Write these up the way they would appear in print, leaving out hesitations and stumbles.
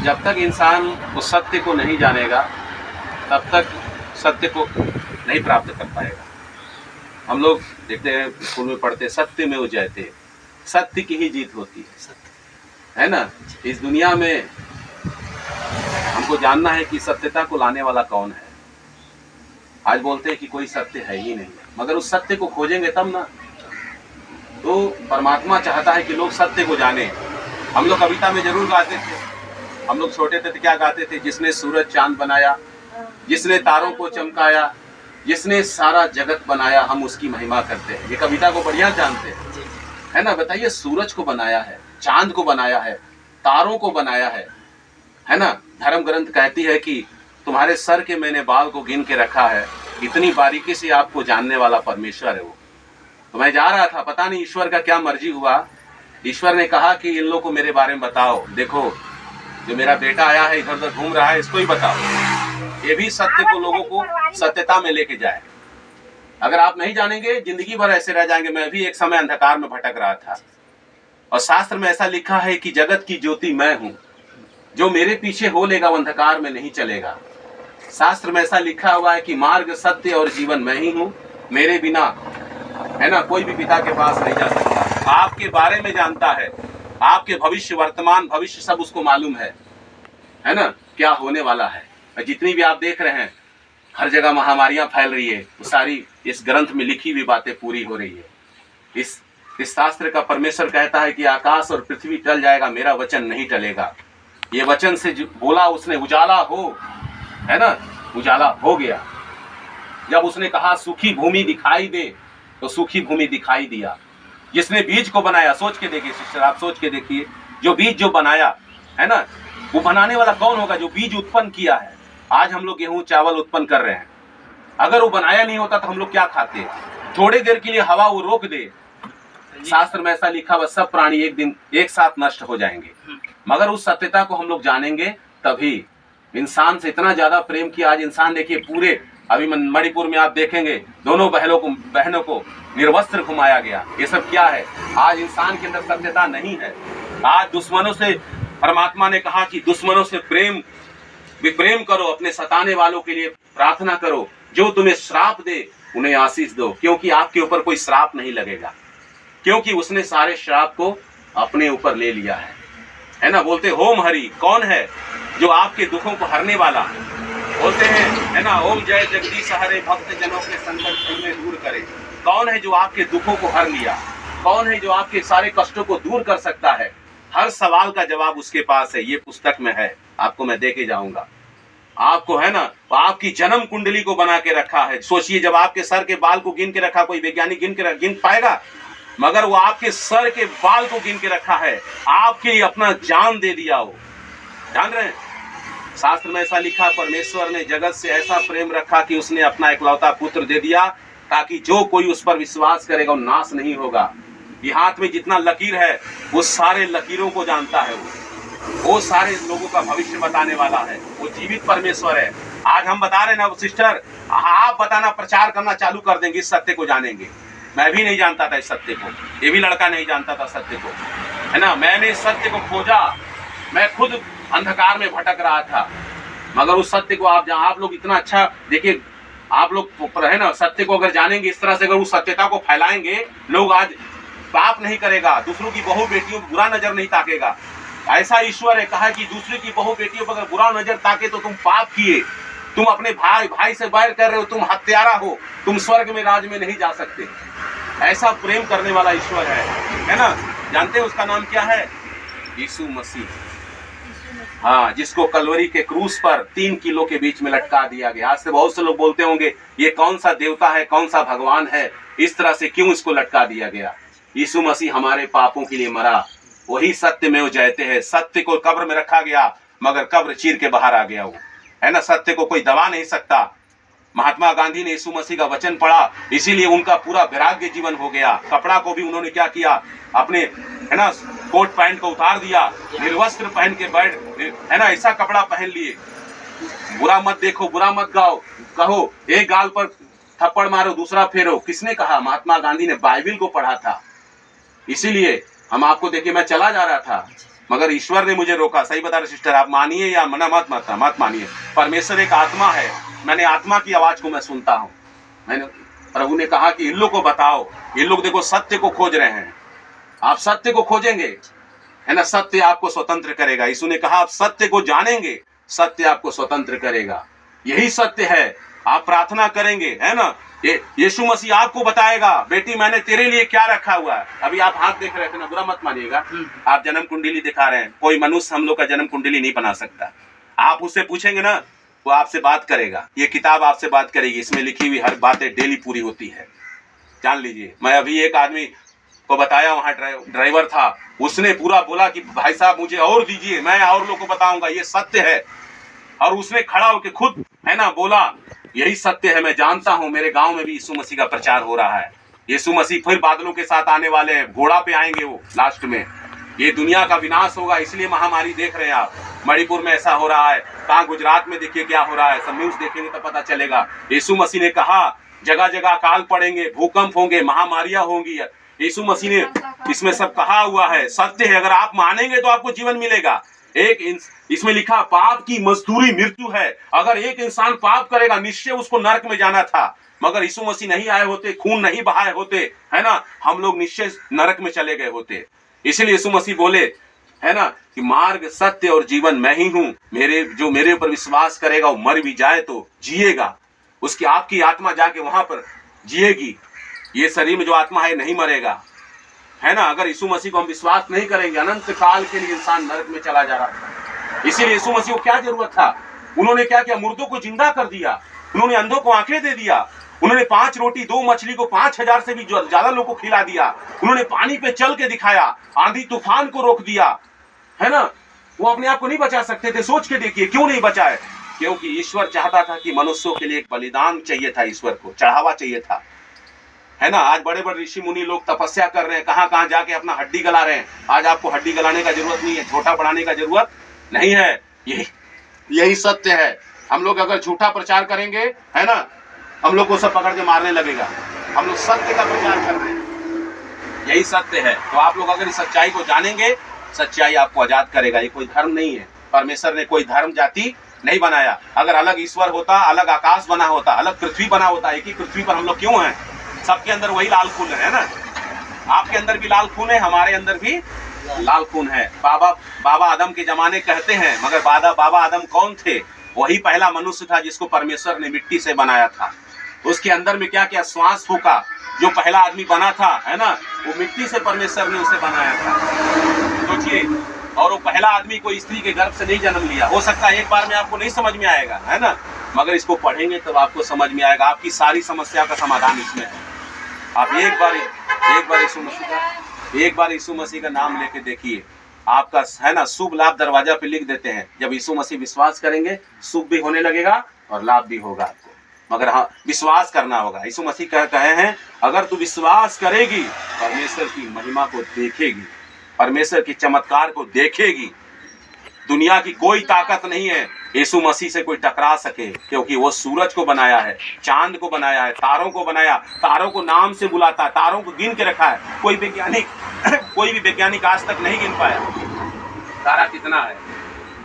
जब तक इंसान उस सत्य को नहीं जानेगा तब तक सत्य को नहीं प्राप्त कर पाएगा। हम लोग देखते हैं, स्कूल में पढ़ते, सत्य में जयते, सत्य की ही जीत होती है ना। इस दुनिया में हमको जानना है कि सत्यता को लाने वाला कौन है। आज बोलते हैं कि कोई सत्य है ही नहीं, मगर उस सत्य को खोजेंगे तब ना। तो परमात्मा चाहता है कि लोग सत्य को जाने। हम लोग कविता में जरूर गाते थे, हम लोग छोटे थे तो क्या गाते थे, जिसने सूरज चांद बनाया, जिसने तारों को चमकाया, जिसने सारा जगत बनाया, हम उसकी महिमा करते हैं। ये कविता को बढ़िया जानते हैं, है ना। बताइए, सूरज को बनाया है, चांद को बनाया है, तारों को बनाया है ना। धर्म ग्रंथ कहती है कि तुम्हारे सर के मैंने बाल को गिन के रखा है, इतनी बारीकी से आपको जानने वाला परमेश्वर है वो। तो मैं जा रहा था, पता नहीं ईश्वर का क्या मर्जी हुआ, ईश्वर ने कहा कि इन लोगों को मेरे बारे में बताओ। देखो, जो मेरा बेटा आया है इधर उधर घूम रहा है, इसको ही बताओ। ये भी सत्य को लोगों को सत्यता में लेके जाए। अगर आप नहीं जानेंगे, जिंदगी भर ऐसे रह जाएंगे। मैं भी एक समय अंधकार में भटक रहा था, और शास्त्र में ऐसा लिखा है कि जगत की ज्योति मैं हूं, जो मेरे पीछे हो लेगा वो अंधकार में नहीं चलेगा। शास्त्र में ऐसा लिखा हुआ है कि मार्ग, सत्य और जीवन मैं ही हूं, मेरे बिना, है ना, कोई भी पिता के पास नहीं जा सकता। आपके बारे में जानता है, आपके भविष्य, वर्तमान, भविष्य सब उसको मालूम है ना, क्या होने वाला है। जितनी भी आप देख रहे हैं, हर जगह महामारियां फैल रही है, वो सारी इस ग्रंथ में लिखी हुई बातें पूरी हो रही है। इस शास्त्र का परमेश्वर कहता है कि आकाश और पृथ्वी टल जाएगा, मेरा वचन नहीं टलेगा। ये वचन से बोला उसने, उजाला हो, है ना, उजाला हो गया। जब उसने कहा सूखी भूमि दिखाई दे, तो सूखी भूमि दिखाई दिया। जिसने बीज को बनाया, सोच के देखिए सिस्टर, आप सोच के देखिए, जो बीज जो बनाया है ना, वो बनाने वाला कौन होगा, जो बीज उत्पन्न किया है। आज हम लोग गेहूं चावल उत्पन्न कर रहे हैं, अगर वो बनाया नहीं होता तो हम लोग क्या खाते। थोड़ी देर के लिए हवा वो रोक दे, शास्त्र में ऐसा लिखा हुआ, सब प्राणी एक दिन एक साथ नष्ट हो जाएंगे। मगर उस सत्यता को हम लोग जानेंगे तभी। इंसान से इतना ज्यादा प्रेम किया। आज इंसान देखिए, पूरे अभी मणिपुर में आप देखेंगे, दोनों बहनों को निर्वस्त्र घुमाया गया। ये सब क्या है? आज इंसान के अंदर सत्यता नहीं है। आज दुश्मनों से, परमात्मा ने कहा कि दुश्मनों से प्रेम करो, अपने सताने वालों के लिए प्रार्थना करो, जो तुम्हें श्राप दे उन्हें आशीष दो, क्योंकि आपके ऊपर कोई श्राप नहीं लगेगा, क्योंकि उसने सारे श्राप को अपने ऊपर ले लिया है ना। बोलते ओम हरि, कौन है जो आपके दुखों को हरने वाला है। बोलते हैं, है ना, ओम जय जगदीश हरे, भक्त जनों के संकट में दूर करे। कौन है जो आपके दुखों को हर लिया? कौन है जो आपके सारे कष्टों को दूर कर सकता है? हर सवाल का जवाब उसके पास है। ये पुस्तक में है, आपको मैं दे के जाऊंगा। आपको, है ना, आपकी जन्म कुंडली को बना के रखा है। सोचिए, जब आपके सर के बाल को गिन के रखा, कोई वैज्ञानिक गिन पाएगा? मगर वो आपके सर के बाल को गिन के रखा है, आपके लिए अपना जान दे दिया। वो जान रहे हैं, शास्त्र में ऐसा लिखा, परमेश्वर ने जगत से ऐसा प्रेम रखा कि उसने अपना इकलौता पुत्र दे दिया, ताकि जो कोई उस पर विश्वास करेगा वो नाश नहीं होगा। ये हाथ में जितना लकीर है, वो सारे लकीरों को जानता है। वो सारे लोगों का भविष्य बताने वाला है। वो जीवित परमेश्वर है। आज हम बता रहे ना सिस्टर, आप बताना, प्रचार करना चालू कर देंगे, इस सत्य को जानेंगे। मैं भी नहीं जानता था इस सत्य को, ये भी लड़का नहीं जानता था सत्य को, है ना। मैंने इस सत्य को खोजा, मैं खुद अंधकार में भटक रहा था, मगर उस सत्य को आप लोग इतना अच्छा देखिए, आप लोग, है ना, सत्य को अगर जानेंगे, इस तरह से अगर उस सत्यता को फैलाएंगे, लोग आज पाप नहीं करेगा, दूसरों की बहू बेटियों बुरा नजर नहीं ताकेगा। ऐसा ईश्वर है, कहा कि दूसरे की बहू बेटियों पर अगर बुरा नजर ताके तो तुम पाप किए, तुम अपने भाई से बैर कर रहे हो, तुम हत्यारा हो, तुम स्वर्ग में राज में नहीं जा सकते। ऐसा प्रेम करने वाला ईश्वर है ना। जानते हैं उसका नाम क्या है? यीशु मसीह। हाँ, जिसको कलवरी के क्रूस पर 3 किलो के बीच में लटका दिया गया। आज से बहुत से लोग बोलते होंगे, ये कौन सा देवता है, कौन सा भगवान है, इस तरह से क्यों इसको लटका दिया गया? यीशु मसीह हमारे पापों के लिए मरा, वही सत्य में वो जयते हैं। सत्य को कब्र में रखा गया, मगर कब्र चीर के बाहर आ गया वो, है ना। सत्य को कोई दबा नहीं सकता। महात्मा गांधी ने यीशु मसीह का वचन पढ़ा, इसीलिए उनका पूरा वैराग्य जीवन हो गया। कपड़ा को भी उन्होंने क्या किया, अपने, है ना, कोट पैंट को उतार दिया, निर्वस्त्र पहन के बैठ, है ना, ऐसा कपड़ा पहन लिए। बुरा मत देखो, बुरा मत कहो, एक गाल पर थप्पड़ मारो, दूसरा फेरो। किसने कहा? महात्मा गांधी ने बाइबिल को पढ़ा था। इसीलिए हम आपको देखिए, मैं चला जा रहा था, मगर ईश्वर ने मुझे रोका। सही बता रहे सिस्टर, आप मानिए या मत मानिए, परमेश्वर एक आत्मा है। मैंने आत्मा की आवाज को मैं सुनता हूँ। मैंने प्रभु ने कहा कि इन लोग को बताओ, ये लोग देखो सत्य को खोज रहे हैं, आप सत्य को खोजेंगे, है ना, सत्य आपको स्वतंत्र करेगा। यीशु ने कहा आप सत्य को जानेंगे, सत्य आपको स्वतंत्र करेगा। यही सत्य है। आप प्रार्थना करेंगे, है ना, यीशु मसीह आपको बताएगा बेटी मैंने तेरे लिए क्या रखा हुआ है। अभी आप हाथ देख रहे थे ना, बुरा मत मानिएगा, आप जन्म कुंडली दिखा रहे हैं। कोई मनुष्य हम लोग का जन्म कुंडली नहीं बना सकता। आप उससे पूछेंगे ना, वो आपसे बात करेगा। ये किताब आपसे बात करेगी, इसमें लिखी हुई हर बातें डेली पूरी होती है, जान लीजिए। मैं अभी एक आदमी को बताया, वहां ड्राइवर था, उसने पूरा बोला कि भाई साहब मुझे और दीजिए, मैं और लोगों को बताऊंगा, ये सत्य है। और उसने खड़ा होकर खुद, है ना, बोला यही सत्य है, मैं जानता हूं मेरे गांव में भी यीशु मसीह का प्रचार हो रहा है। यीशु मसीह फिर बादलों के साथ आने वाले हैं, घोड़ा पे आएंगे वो लास्ट में। ये दुनिया का विनाश होगा, इसलिए महामारी देख रहे हैं आप। मणिपुर में ऐसा हो रहा है, कहाँ गुजरात में देखिए क्या हो रहा है, सब न्यूज देखेंगे तो पता चलेगा। यीशु मसीह ने कहा जगह जगह अकाल पड़ेंगे, भूकंप होंगे, महामारियां होंगी। यीशु मसीह ने इसमें सब कहा हुआ है, सत्य है। अगर आप मानेंगे तो आपको जीवन मिलेगा। इसमें लिखा पाप की मजदूरी मृत्यु है। अगर एक इंसान पाप करेगा निश्चय उसको नरक में जाना था, मगर यीशु मसीह नहीं आए होते, खून नहीं बहाए होते, है ना, हम लोग निश्चय नरक में चले गए होते। इसलिए यीशु मसीह बोले, है ना, कि मार्ग सत्य और जीवन मैं ही हूं। जो मेरे ऊपर विश्वास करेगा वो मर भी जाए तो जिएगा, उसकी आपकी आत्मा जाके वहां पर जिएगी। ये शरीर में जो आत्मा है नहीं मरेगा, है ना। अगर यीशु मसीह को हम विश्वास नहीं करेंगे, अनंत काल के लिए इंसान नरक में चला जा रहा था। इसीलिए यीशु मसीह को क्या जरूरत था, उन्होंने क्या किया, मुर्दों को जिंदा कर दिया, उन्होंने अंधों को आंखें दे दिया, उन्होंने 5 रोटी 2 मछली को 5000 से भी ज्यादा लोगों को खिला दिया, उन्होंने पानी पे चल के दिखाया, आंधी तूफान को रोक दिया, है ना। वो अपने आप को नहीं बचा सकते थे। सोच के देखिए क्यों नहीं बचाए, क्योंकि ईश्वर चाहता था कि मनुष्यों के लिए एक बलिदान चाहिए था, ईश्वर को चढ़ावा चाहिए था, है ना। आज बड़े बड़े ऋषि मुनि लोग तपस्या कर रहे हैं, कहां कहां जाके अपना हड्डी गला रहे हैं। आज आपको हड्डी गलाने का जरूरत नहीं है, झूठा बढ़ाने का जरूरत नहीं है। यही सत्य है। हम लोग अगर झूठा प्रचार करेंगे, है ना, हम लोग को सब पकड़ के मारने लगेगा। हम लोग सत्य का प्रचार कर रहे हैं, यही सत्य है। तो आप लोग अगर इस सच्चाई को जानेंगे, सच्चाई आपको आजाद करेगा। ये कोई धर्म नहीं है, परमेश्वर ने कोई धर्म जाति नहीं बनाया। अगर अलग ईश्वर होता, अलग आकाश बना होता, अलग पृथ्वी बना होता, एक ही पृथ्वी पर हम लोग क्यों हैं? सबके अंदर वही लाल खून है ना। आपके अंदर भी लाल खून है, हमारे अंदर भी लाल खून है। बाबा आदम के जमाने कहते हैं, मगर बाबा आदम कौन थे? वही पहला मनुष्य था जिसको परमेश्वर ने मिट्टी से बनाया था। उसके अंदर में क्या क्या श्वास फूका, जो पहला आदमी बना था, है ना, वो मिट्टी से परमेश्वर ने उसे बनाया था। सोचिए, और वो पहला आदमी कोई स्त्री के गर्भ से नहीं जन्म लिया। हो सकता है एक बार में आपको नहीं समझ में आएगा, है ना, मगर इसको पढ़ेंगे तब आपको समझ में आएगा। आपकी सारी समस्या का समाधान इसमें है। आप एक बार यीशु मसीह का नाम लेके देखिए, आपका, है ना, शुभ लाभ दरवाजा पे लिख देते हैं। जब यीशु मसीह विश्वास करेंगे, शुभ भी होने लगेगा और लाभ भी होगा आपको, मगर हाँ विश्वास करना होगा। यीशु मसीह कहे हैं, अगर तू विश्वास करेगी, परमेश्वर की महिमा को देखेगी, परमेश्वर की चमत्कार को देखेगी। दुनिया की कोई ताकत नहीं है यीशु मसीह से कोई टकरा सके, क्योंकि वो सूरज को बनाया है, चांद को बनाया है, तारों को बनाया, तारों को नाम से बुलाता है, तारों को गिन के रखा है। कोई भी वैज्ञानिक आज तक नहीं गिन पाया तारा कितना है।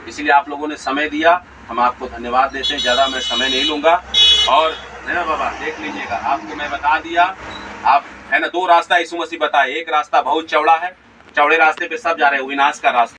इसलिए आप लोगों ने समय दिया, हम आपको धन्यवाद देते हैं। ज़्यादा मैं समय नहीं लूँगा। और है ना बाबा, देख लीजिएगा, आपको मैं बता दिया, आप, है ना, 2 रास्ता यीशु मसीह बताए। एक रास्ता बहुत चौड़ा है, चौड़े रास्ते पे सब जा रहे हैं, विनाश का रास्ता।